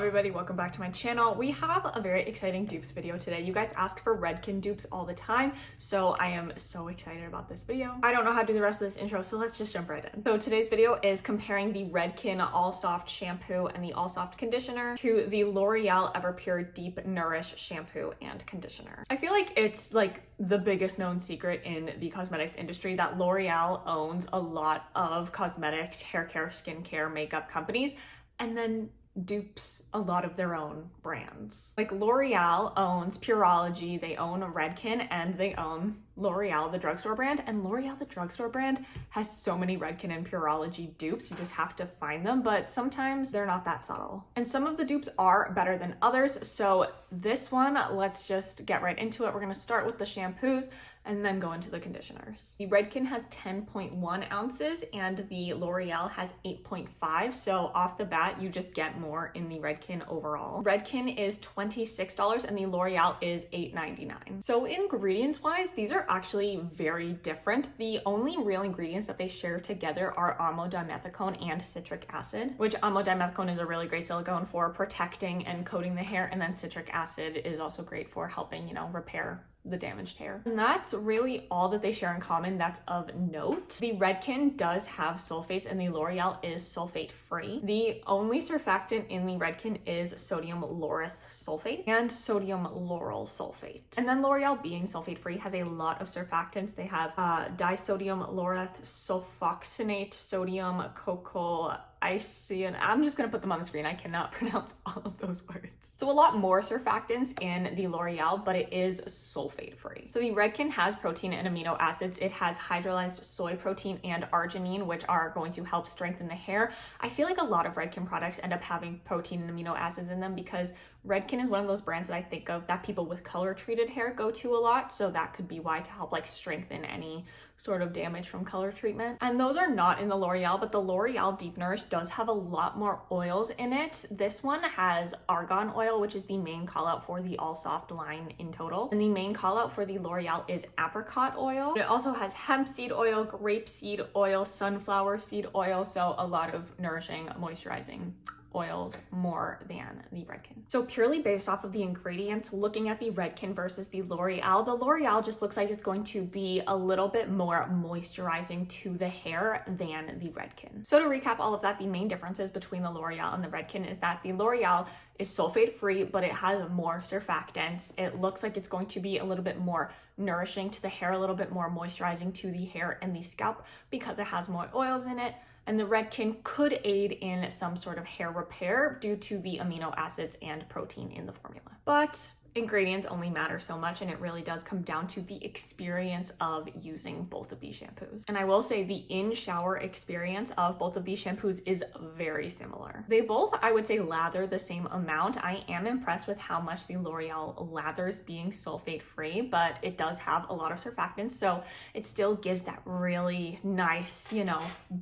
everybody, welcome back to my channel. We have a very exciting dupes video today. You guys ask for Redken dupes all the time, so I am so excited about this video. I don't know how to do the rest of this intro, so let's just jump right in. So today's video is comparing the Redken All Soft shampoo and the All Soft conditioner to the L'Oreal Everpure Deep Nourish shampoo and conditioner. I feel like it's like the biggest known secret in the cosmetics industry that L'Oreal owns a lot of cosmetics, hair care, skincare, makeup companies, and then dupes a lot of their own brands. Like L'Oreal owns Pureology, they own Redken, and they own L'Oreal, the drugstore brand. And L'Oreal, the drugstore brand, has so many Redken and Pureology dupes. You just have to find them, but sometimes they're not that subtle. And some of the dupes are better than others. So this one, let's just get right into it. We're gonna start with the shampoos and then go into the conditioners. The Redken has 10.1 ounces and the L'Oreal has 8.5. So off the bat, you just get more in the Redken overall. Redken is $26 and the L'Oreal is $8.99. So ingredients wise, these are actually very different. The only real ingredients that they share together are amodimethicone and citric acid, which amodimethicone is a really great silicone for protecting and coating the hair, and then citric acid is also great for helping, repair the damaged hair. And that's really all that they share in common that's of note. The Redken does have sulfates and the L'Oreal is sulfate free. The only surfactant in the Redken is sodium lauryl sulfate and sodium lauryl sulfate. And then L'Oreal, being sulfate free, has a lot of surfactants. They have disodium lauryl sulfoxonate, sodium cocoa and I'm just gonna put them on the screen. I cannot pronounce all of those words. So a lot more surfactants in the L'Oreal, but it is sulfate free. So the Redken has protein and amino acids. It has hydrolyzed soy protein and arginine, which are going to help strengthen the hair. I feel like a lot of Redken products end up having protein and amino acids in them because Redken is one of those brands that I think of that people with color treated hair go to a lot. So that could be why, to help like strengthen any sort of damage from color treatment. And those are not in the L'Oreal, but the L'Oreal Deep Nourish does have a lot more oils in it. This one has argan oil, which is the main call out for the All Soft line in total. And the main call out for the L'Oreal is apricot oil. It also has hemp seed oil, grapeseed oil, sunflower seed oil. So a lot of nourishing, moisturizing oils more than the Redken. So purely based off of the ingredients, looking at the Redken versus the L'Oreal just looks like it's going to be a little bit more moisturizing to the hair than the Redken. So to recap all of that, the main differences between the L'Oreal and the Redken is that the L'Oreal is sulfate free, but it has more surfactants. It looks like it's going to be a little bit more nourishing to the hair, a little bit more moisturizing to the hair and the scalp because it has more oils in it. And the Redken could aid in some sort of hair repair due to the amino acids and protein in the formula. But ingredients only matter so much, and it really does come down to the experience of using both of these shampoos. And I will say the in-shower experience of both of these shampoos is very similar. They both, I would say, lather the same amount. I am impressed with how much the L'Oreal lathers, being sulfate free, but it does have a lot of surfactants, so it still gives that really nice,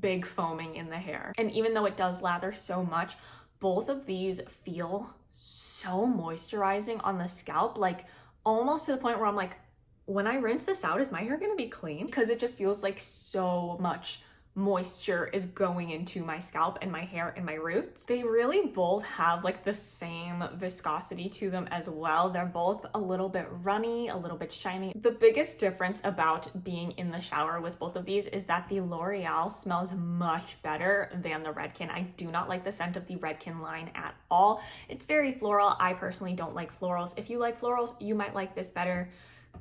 big foaming in the hair. And even though it does lather so much, both of these feel so moisturizing on the scalp, like almost to the point where I'm like, when I rinse this out, is my hair gonna be clean? Because it just feels like so much moisture is going into my scalp and my hair and my roots. They really both have like the same viscosity to them as well. They're both a little bit runny, a little bit shiny. The biggest difference about being in the shower with both of these is that the L'Oreal smells much better than the Redken. I do not like the scent of the Redken line at all. It's very floral. I personally don't like florals. If you like florals, you might like this better.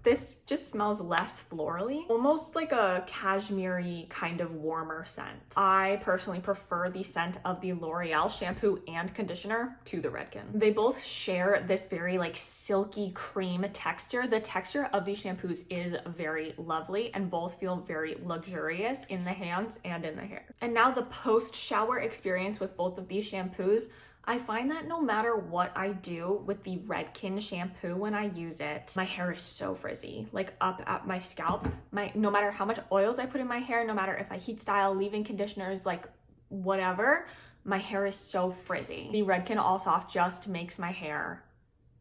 This just smells less florally, almost like a cashmere-y kind of warmer scent. I personally prefer the scent of the L'Oreal shampoo and conditioner to the Redken. They both share this very like silky cream texture. The texture of these shampoos is very lovely and both feel very luxurious in the hands and in the hair. And now the post-shower experience with both of these shampoos, I find that no matter what I do with the Redken shampoo when I use it, my hair is so frizzy, like up at my scalp. No matter how much oils I put in my hair, no matter if I heat style, leave-in conditioners, like whatever, my hair is so frizzy. The Redken All Soft just makes my hair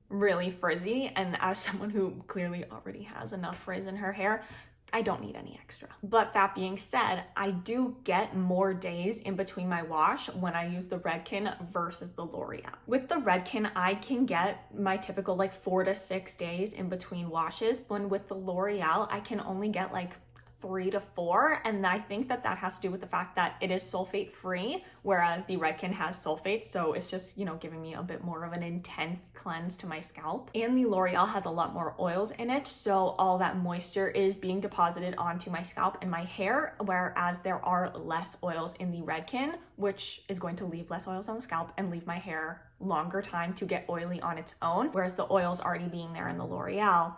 really frizzy, and as someone who clearly already has enough frizz in her hair, I don't need any extra. But that being said, I do get more days in between my wash when I use the Redken versus the Loreal. With the Redken, I can get my typical like 4 to 6 days in between washes, when with the Loreal, I can only get like 3 to 4, and I think that has to do with the fact that it is sulfate free, whereas the Redken has sulfates, so it's just, you know, giving me a bit more of an intense cleanse to my scalp. And the L'Oreal has a lot more oils in it, so all that moisture is being deposited onto my scalp and my hair, whereas there are less oils in the Redken, which is going to leave less oils on the scalp and leave my hair longer time to get oily on its own, whereas the oils already being there in the L'Oreal,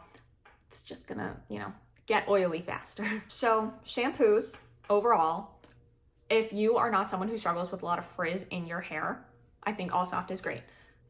it's just gonna, you know, get oily faster. So shampoos overall, if you are not someone who struggles with a lot of frizz in your hair, I think All Soft is great.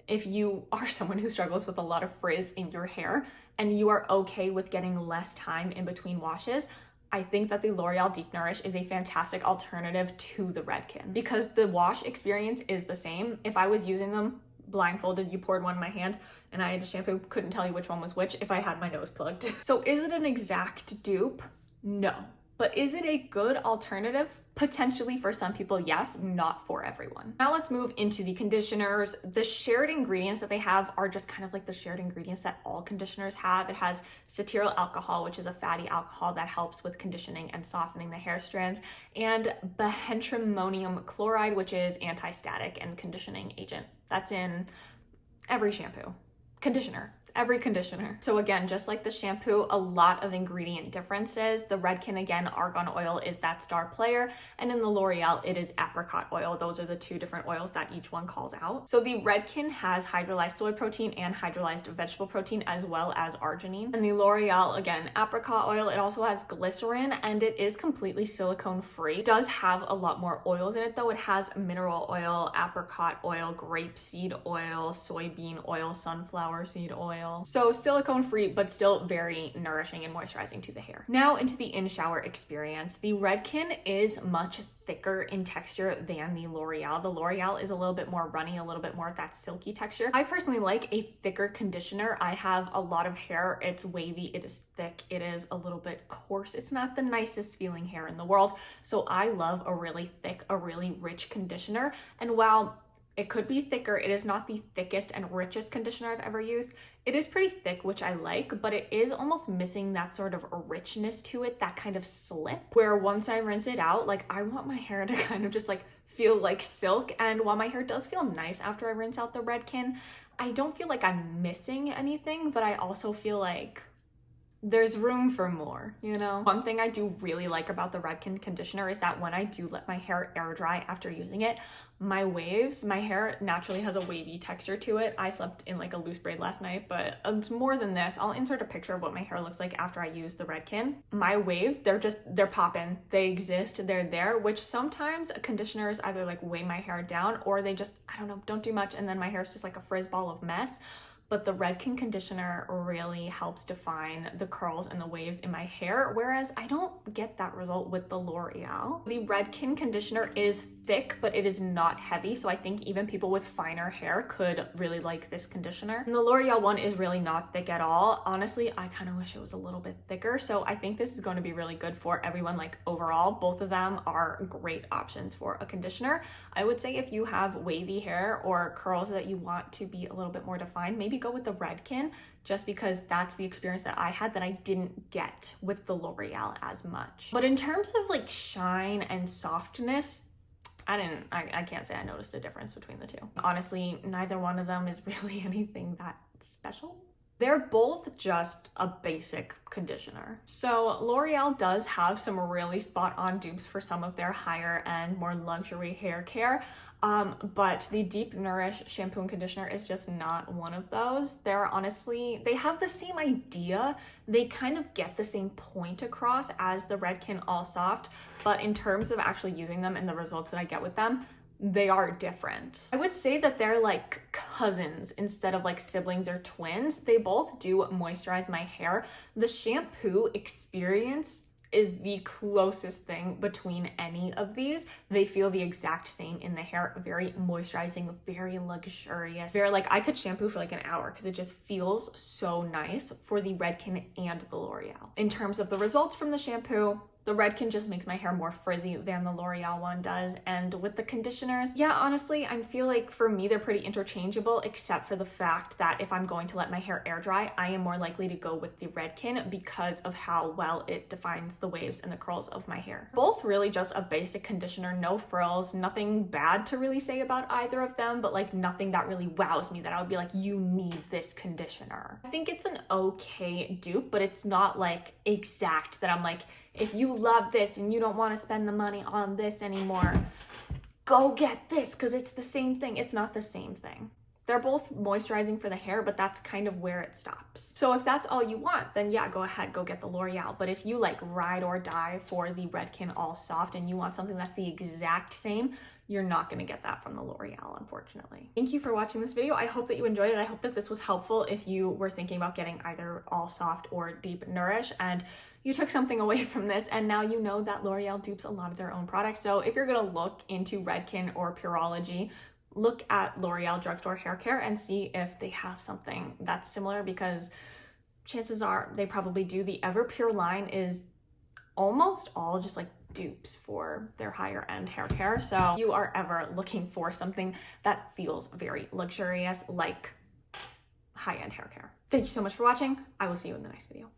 If you are someone who struggles with a lot of frizz in your hair and you are okay with getting less time in between washes, I think that the L'Oreal Deep Nourish is a fantastic alternative to the Redken, because the wash experience is the same. If I was using them blindfolded, you poured one in my hand and I had a shampoo, couldn't tell you which one was which if I had my nose plugged. So is it an exact dupe? No. But is it a good alternative? Potentially for some people, yes, not for everyone. Now let's move into the conditioners. The shared ingredients that they have are just kind of like the shared ingredients that all conditioners have. It has cetyl alcohol, which is a fatty alcohol that helps with conditioning and softening the hair strands, and bihydramonium chloride, which is anti-static and conditioning agent. That's in every shampoo, conditioner, every conditioner. So again, just like the shampoo, a lot of ingredient differences. The Redken, again, argan oil is that star player, and in the L'Oreal, it is apricot oil. Those are the 2 different oils that each one calls out. So the Redken has hydrolyzed soy protein and hydrolyzed vegetable protein, as well as arginine. And the L'Oreal, again, apricot oil, it also has glycerin, and it is completely silicone free. It does have a lot more oils in it though. It has mineral oil, apricot oil, grapeseed oil, soybean oil, sunflower seed oil. So silicone free, but still very nourishing and moisturizing to the hair. Now into the in-shower experience. The Redken is much thicker in texture than the L'Oreal. The L'Oreal is a little bit more runny, a little bit more of that silky texture. I personally like a thicker conditioner. I have a lot of hair. It's wavy, it is thick, it is a little bit coarse. It's not the nicest feeling hair in the world. So I love a really thick, a really rich conditioner. And while it could be thicker, it is not the thickest and richest conditioner I've ever used. It is pretty thick, which I like, but it is almost missing that sort of richness to it, that kind of slip, where once I rinse it out, like I want my hair to kind of just like feel like silk. And while my hair does feel nice after I rinse out the Redken, I don't feel like I'm missing anything, but I also feel like there's room for more, you know? One thing I do really like about the Redken conditioner is that when I do let my hair air dry after using it, my waves, my hair naturally has a wavy texture to it. I slept in like a loose braid last night, but it's more than this. I'll insert a picture of what my hair looks like after I use the Redken. My waves, they're popping. They exist, they're there, which sometimes conditioners either like weigh my hair down or they just, I don't know, don't do much, and then my hair is just like a frizz ball of mess. But the Redken conditioner really helps define the curls and the waves in my hair, whereas I don't get that result with the L'Oreal. The Redken conditioner is thick, but it is not heavy, so I think even people with finer hair could really like this conditioner. And the L'Oreal one is really not thick at all. Honestly, I kind of wish it was a little bit thicker, so I think this is going to be really good for everyone. Like overall, both of them are great options for a conditioner. I would say if you have wavy hair or curls that you want to be a little bit more defined, maybe go with the Redken, just because that's the experience that I had that I didn't get with the L'Oreal as much. But in terms of like shine and softness, I can't say I noticed a difference between the two. Honestly, neither one of them is really anything that special. They're both just a basic conditioner. So L'Oreal does have some really spot on dupes for some of their higher end, more luxury hair care. But the Deep Nourish shampoo and conditioner is just not one of those. They have the same idea. They kind of get the same point across as the Redken All Soft, but in terms of actually using them and the results that I get with them, they are different. I would say that they're like cousins instead of like siblings or twins. They both do moisturize my hair. The shampoo experience is the closest thing between any of these. They feel the exact same in the hair, very moisturizing, very luxurious. Very like, I could shampoo for like an hour because it just feels so nice for the Redken and the L'Oreal. In terms of the results from the shampoo, the Redken just makes my hair more frizzy than the L'Oreal one does. And with the conditioners, yeah, honestly, I feel like for me, they're pretty interchangeable, except for the fact that if I'm going to let my hair air dry, I am more likely to go with the Redken because of how well it defines the waves and the curls of my hair. Both really just a basic conditioner, no frills, nothing bad to really say about either of them, but like nothing that really wows me that I would be like, you need this conditioner. I think it's an okay dupe, but it's not like exact that I'm like, if you love this and you don't want to spend the money on this anymore, go get this because it's the same thing. It's not the same thing. They're both moisturizing for the hair, but that's kind of where it stops. So if that's all you want, then yeah, go ahead, go get the L'Oreal. But if you like ride or die for the Redken All Soft and you want something that's the exact same, you're not going to get that from the L'Oreal, unfortunately. Thank you for watching this video. I hope that you enjoyed it. I hope that this was helpful if you were thinking about getting either All Soft or Deep Nourish and you took something away from this, and now you know that L'Oreal dupes a lot of their own products. So if you're going to look into Redken or Pureology, look at L'Oreal Drugstore Hair Care and see if they have something that's similar, because chances are they probably do. The Everpure line is almost all just like dupes for their higher end hair care. So if you are ever looking for something that feels very luxurious, like high-end hair care. Thank you so much for watching. I will see you in the next video.